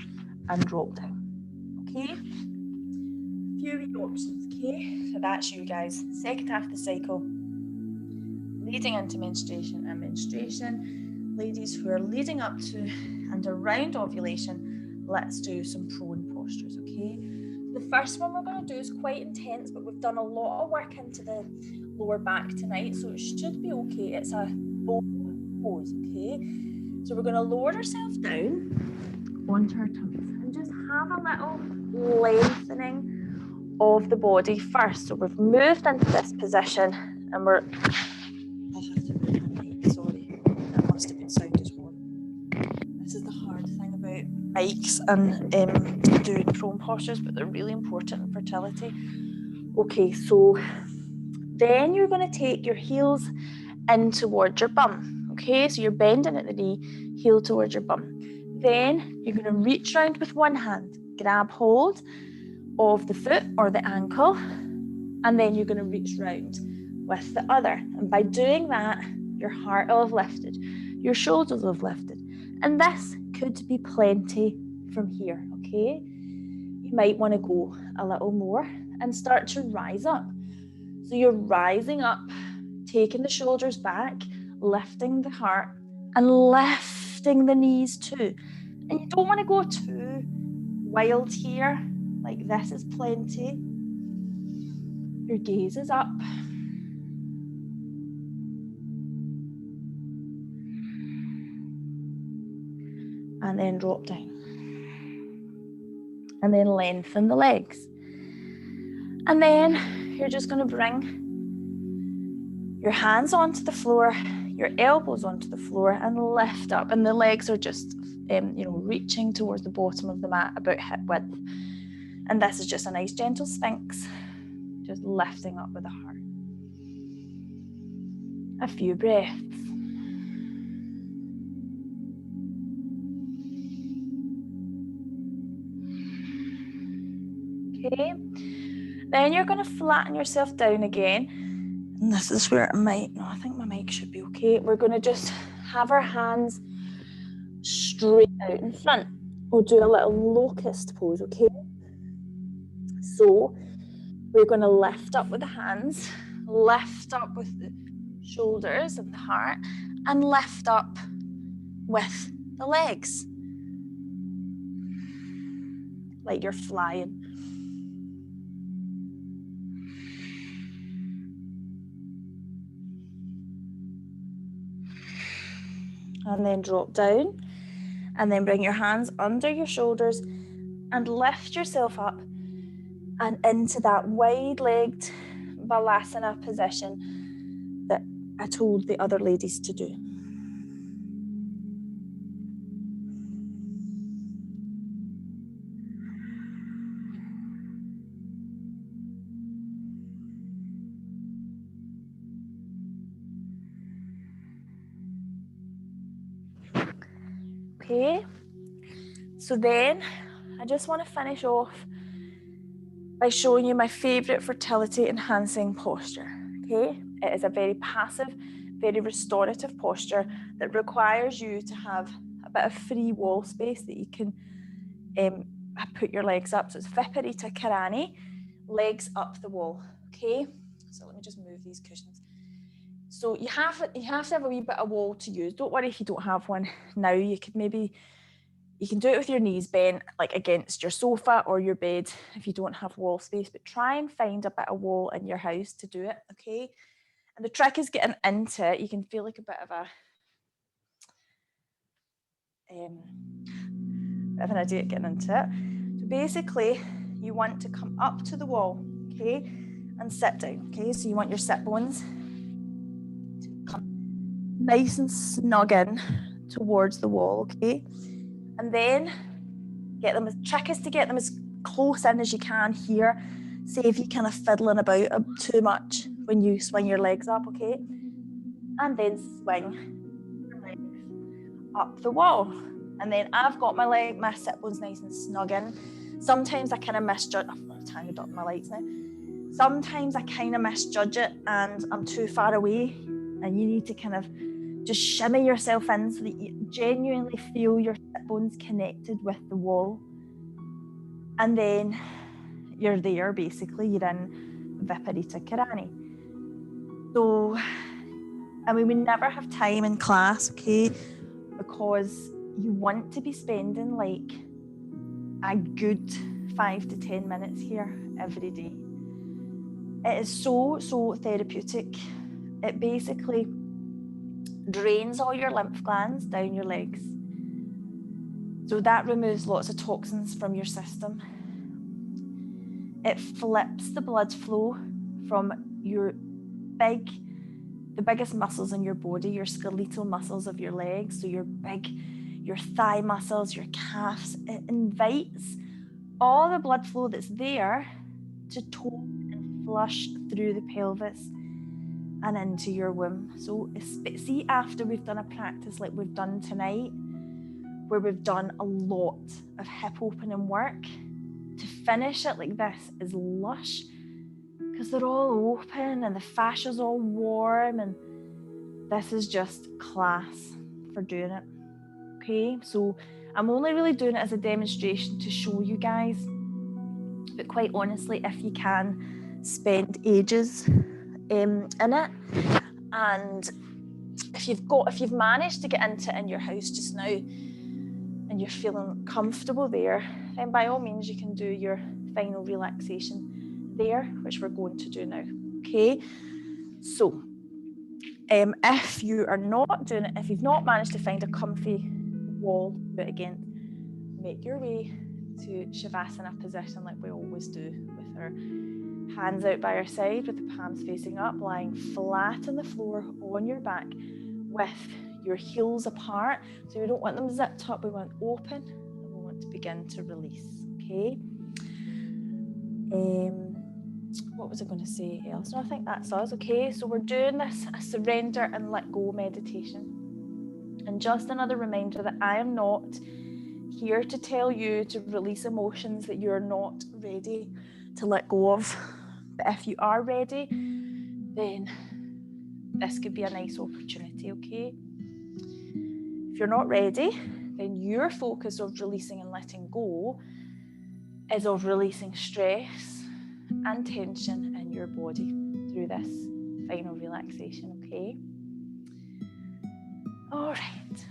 and drop down. Okay? Few options, okay? So that's you guys. Second half of the cycle, leading into menstruation and menstruation. Ladies who are leading up to and around ovulation, let's do some prone postures, okay? The first one we're going to do is quite intense, but we've done a lot of work into the lower back tonight, so it should be okay. It's a bow pose, okay? So we're going to lower ourselves down onto our tummies and just have a little lengthening of the body first. So we've moved into this position and I'll have to move my mic, sorry. That must have been sounded horrible. This is the hard thing about mics and doing prone postures, but they're really important in fertility. Okay, so then you're going to take your heels in towards your bum. Okay, so you're bending at the knee, heel towards your bum. Then you're going to reach round with one hand, grab hold of the foot or the ankle, and then you're going to reach round with the other. And by doing that, your heart will have lifted, your shoulders will have lifted. And this could be plenty from here, okay? You might want to go a little more and start to rise up. So you're rising up, taking the shoulders back, lifting the heart, and lifting the knees too. And you don't want to go too wild here, like this is plenty. Your gaze is up. And then drop down. And then lengthen the legs. And then you're just going to bring your hands onto the floor, your elbows onto the floor, and lift up. And the legs are just, reaching towards the bottom of the mat, about hip width. And this is just a nice gentle sphinx, just lifting up with the heart. A few breaths. Okay. Then you're going to flatten yourself down again. And this is where I think my mic should be okay. We're going to just have our hands straight out in front. We'll do a little locust pose, okay? So we're going to lift up with the hands, lift up with the shoulders and the heart, and lift up with the legs. like you're flying. And then drop down, and then bring your hands under your shoulders and lift yourself up and into that wide-legged balasana position that I told the other ladies to do. Okay, so then I just want to finish off by showing you my favourite fertility enhancing posture. Okay, it is a very passive, very restorative posture that requires you to have a bit of free wall space that you can put your legs up. So it's Viparita Karani, legs up the wall. Okay, so let me just move these cushions. So you have to have a wee bit of wall to use. Don't worry if you don't have one now. You can do it with your knees bent, like against your sofa or your bed if you don't have wall space, but try and find a bit of wall in your house to do it, okay? And the trick is getting into it. You can feel like a bit of an idiot getting into it. So basically, you want to come up to the wall, okay? And sit down, okay? So you want your sit bones to come nice and snug in towards the wall, okay? And then get them, the trick is to get them as close in as you can here. See if you're kind of fiddling about too much when you swing your legs up, okay? And then swing your legs up the wall. And then I've got my sit bones nice and snug in. Sometimes I kind of misjudge, I'm trying to up my lights now. Sometimes I kind of misjudge it and I'm too far away, and you need to kind of just shimmy yourself in so that you genuinely feel your sit bones connected with the wall. And then you're there, basically, you're in Viparita Karani. So, I mean, we never have time in class, okay, because you want to be spending like a good 5 to 10 minutes here every day. It is so therapeutic. It basically drains all your lymph glands down your legs. So that removes lots of toxins from your system. It flips the blood flow from the biggest muscles in your body, your skeletal muscles of your legs, so your thigh muscles, your calves. It invites all the blood flow that's there to tone and flush through the pelvis and into your womb. So see, after we've done a practice like we've done tonight, where we've done a lot of hip opening work, to finish it like this is lush because they're all open and the fascia's all warm, and this is just class for doing it. Okay, so I'm only really doing it as a demonstration to show you guys, but quite honestly, if you can spend ages in it, and if you've managed to get into it in your house just now and you're feeling comfortable there, then by all means you can do your final relaxation there, which we're going to do now. Okay, so if you are not doing it, if you've not managed to find a comfy wall to do it against, make your way to Shavasana position like we always do, with our hands out by our side with the palms facing up, lying flat on the floor on your back with your heels apart. So we don't want them zipped up, we want open, and we want to begin to release. Okay. What was I going to say else? No, I think that's us. Okay, so we're doing this a surrender and let go meditation. And just another reminder that I am not here to tell you to release emotions that you're not ready to let go of. But if you are ready, then this could be a nice opportunity, okay? If you're not ready, then your focus of releasing and letting go is of releasing stress and tension in your body through this final relaxation, okay? All right.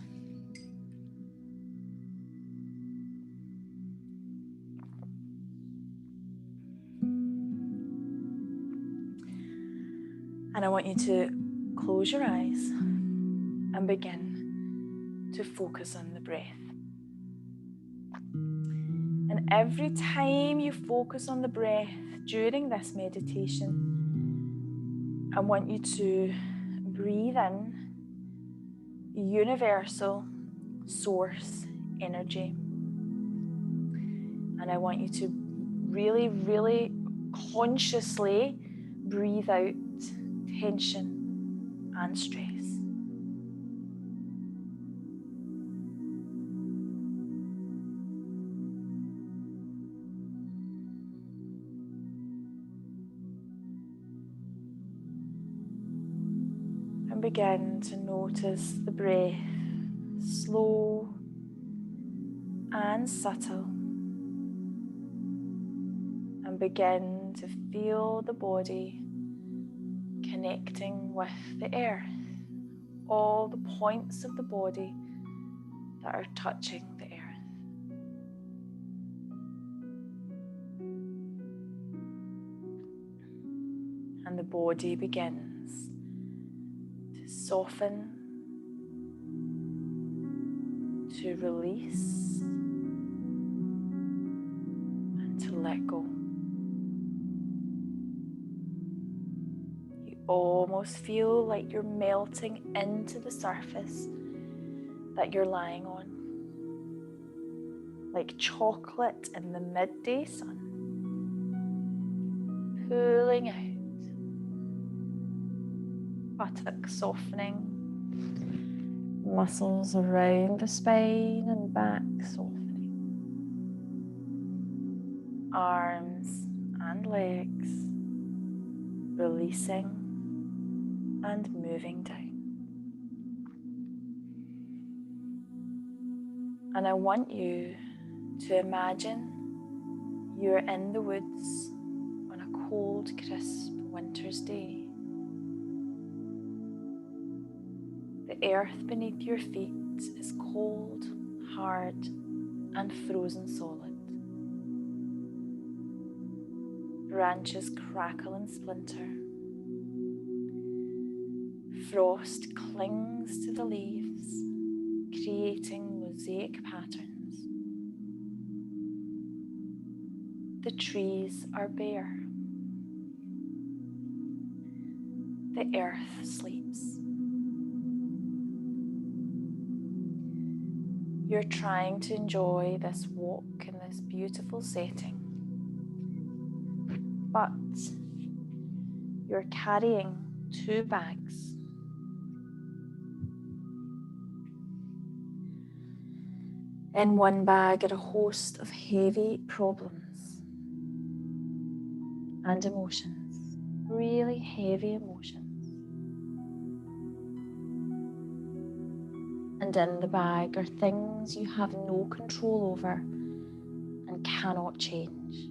And I want you to close your eyes and begin to focus on the breath. And every time you focus on the breath during this meditation, I want you to breathe in universal source energy. And I want you to really, really consciously breathe out tension and stress. And begin to notice the breath, slow and subtle. And begin to feel the body connecting with the earth, all the points of the body that are touching the earth. And the body begins to soften, to release, and to let go. You almost feel like you're melting into the surface that you're lying on, like chocolate in the midday sun, pulling out, buttocks softening, muscles around the spine and back softening, arms and legs releasing and moving down. And I want you to imagine you're in the woods on a cold, crisp winter's day. The earth beneath your feet is cold, hard, and frozen solid. Branches crackle and splinter. Frost clings to the leaves, creating mosaic patterns. The trees are bare. The earth sleeps. You're trying to enjoy this walk in this beautiful setting, but you're carrying 2 bags. In one bag are a host of heavy problems and emotions, really heavy emotions. And in the bag are things you have no control over and cannot change.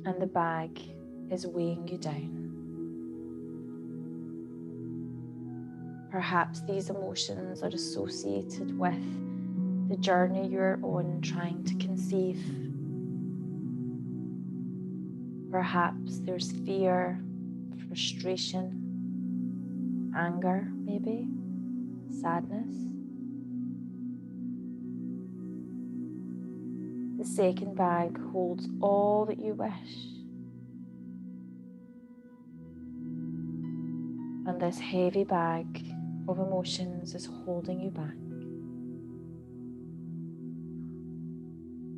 And the bag is weighing you down. Perhaps these emotions are associated with the journey you're on trying to conceive. Perhaps there's fear, frustration, anger, maybe, sadness. The second bag holds all that you wish. And this heavy bag of emotions is holding you back.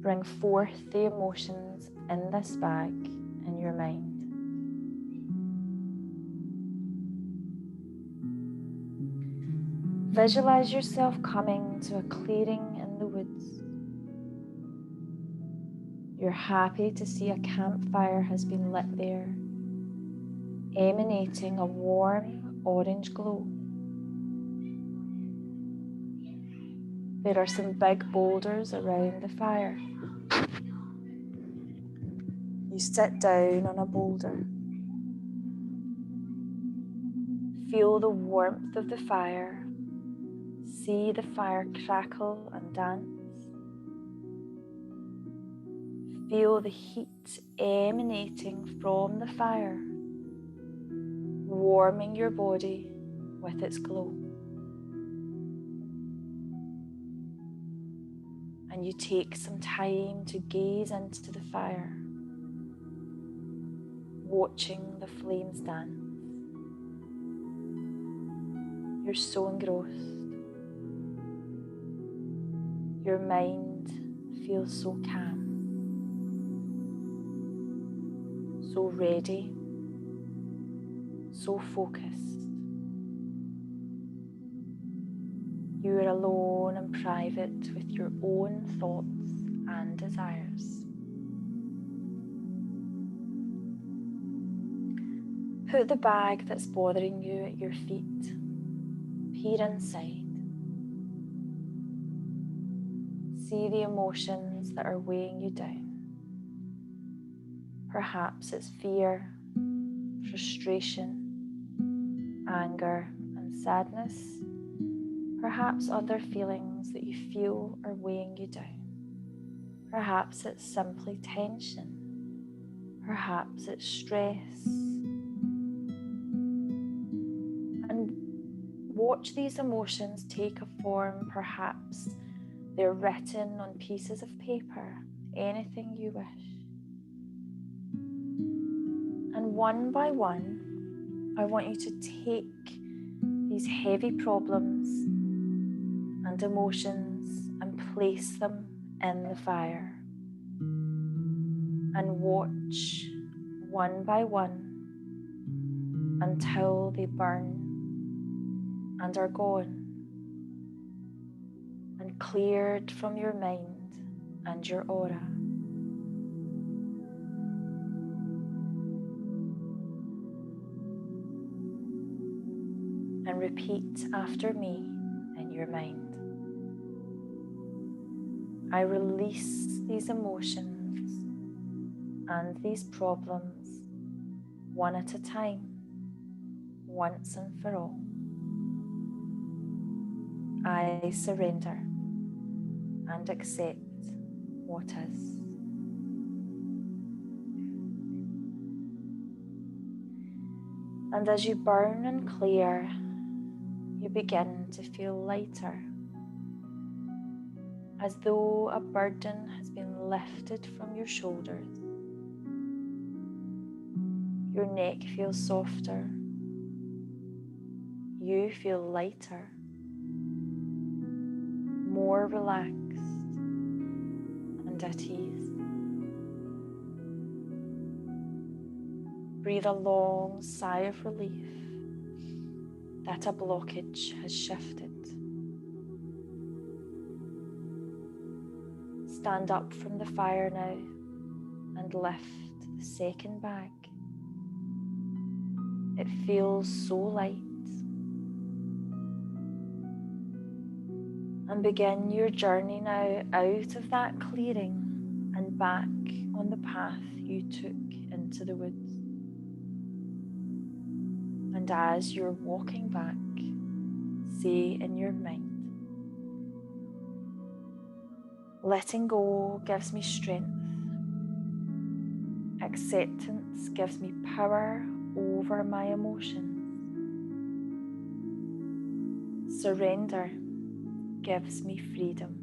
Bring forth the emotions in this bag in your mind. Visualize yourself coming to a clearing in the woods. You're happy to see a campfire has been lit there, emanating a warm orange glow. There are some big boulders around the fire. You sit down on a boulder. Feel the warmth of the fire. See the fire crackle and dance. Feel the heat emanating from the fire warming your body with its glow. And you take some time to gaze into the fire, watching the flames dance. You're so engrossed. Your mind feels so calm, so ready, so focused. You are alone and private with your own thoughts and desires. Put the bag that's bothering you at your feet. Peer inside. See the emotions that are weighing you down. Perhaps it's fear, frustration, anger, and sadness. Perhaps other feelings that you feel are weighing you down. Perhaps it's simply tension. Perhaps it's stress. And watch these emotions take a form. Perhaps they're written on pieces of paper, anything you wish. And one by one, I want you to take these heavy problems and emotions and place them in the fire. And watch one by one until they burn and are gone and cleared from your mind and your aura. And repeat after me in your mind. I release these emotions and these problems one at a time, once and for all. I surrender and accept what is. And as you burn and clear, you begin to feel lighter, as though a burden has been lifted from your shoulders. Your neck feels softer. You feel lighter, more relaxed and at ease. Breathe a long sigh of relief that a blockage has shifted. Stand up from the fire now and lift the second bag. It feels so light. And begin your journey now out of that clearing and back on the path you took into the woods. And as you're walking back, say in your mind, letting go gives me strength. Acceptance gives me power over my emotions. Surrender gives me freedom.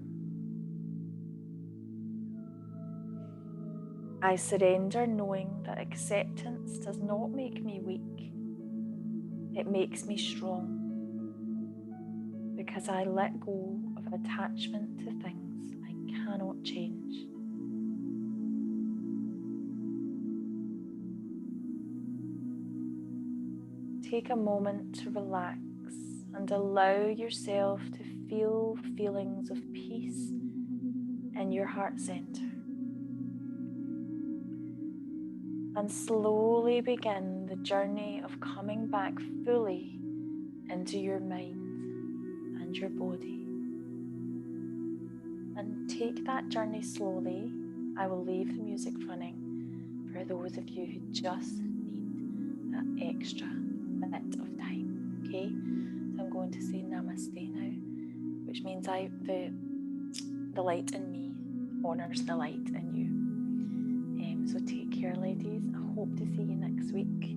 I surrender knowing that acceptance does not make me weak. It makes me strong because I let go of attachment to things I cannot change. Take a moment to relax and allow yourself to feel feelings of peace in your heart center. And slowly begin the journey of coming back fully into your mind and your body. And take that journey slowly. I will leave the music running for those of you who just need that extra bit of time. Okay? So I'm going to say namaste now, which means the light in me honors the light in you. So take care, ladies. I hope to see you next week.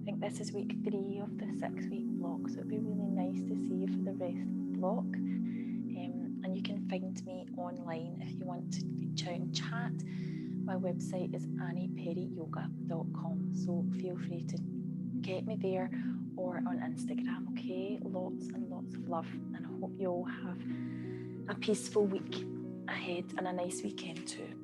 think this is week 3 of the 6-week block, so it'd be really nice to see you for the rest of the block. And you can find me online if you want to reach out and chat. My website is annieperryyoga.com, so feel free to get me there or on Instagram, okay? Lots and lots of love, and I hope you all have a peaceful week ahead and a nice weekend too.